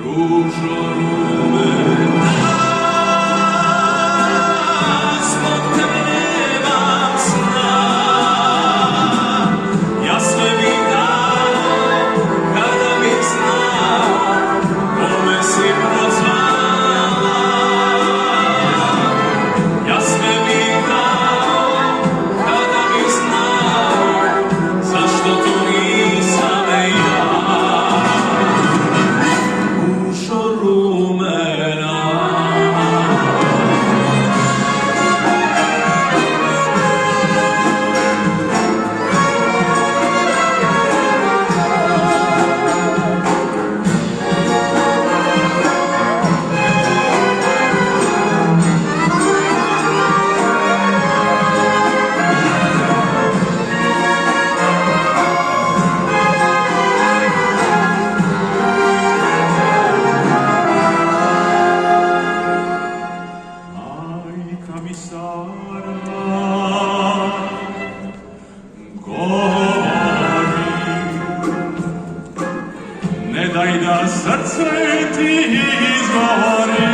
Ružo rumena, zbog tebe nemam sna. Ja sve bih dao kada bih znao kome si prozvala. Ja sve bih dao kada bih znao zašto to nisam ja. Ružo rumena, majka mi stara govori, ne daj da srce ti izgovori,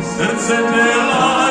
srce te laže.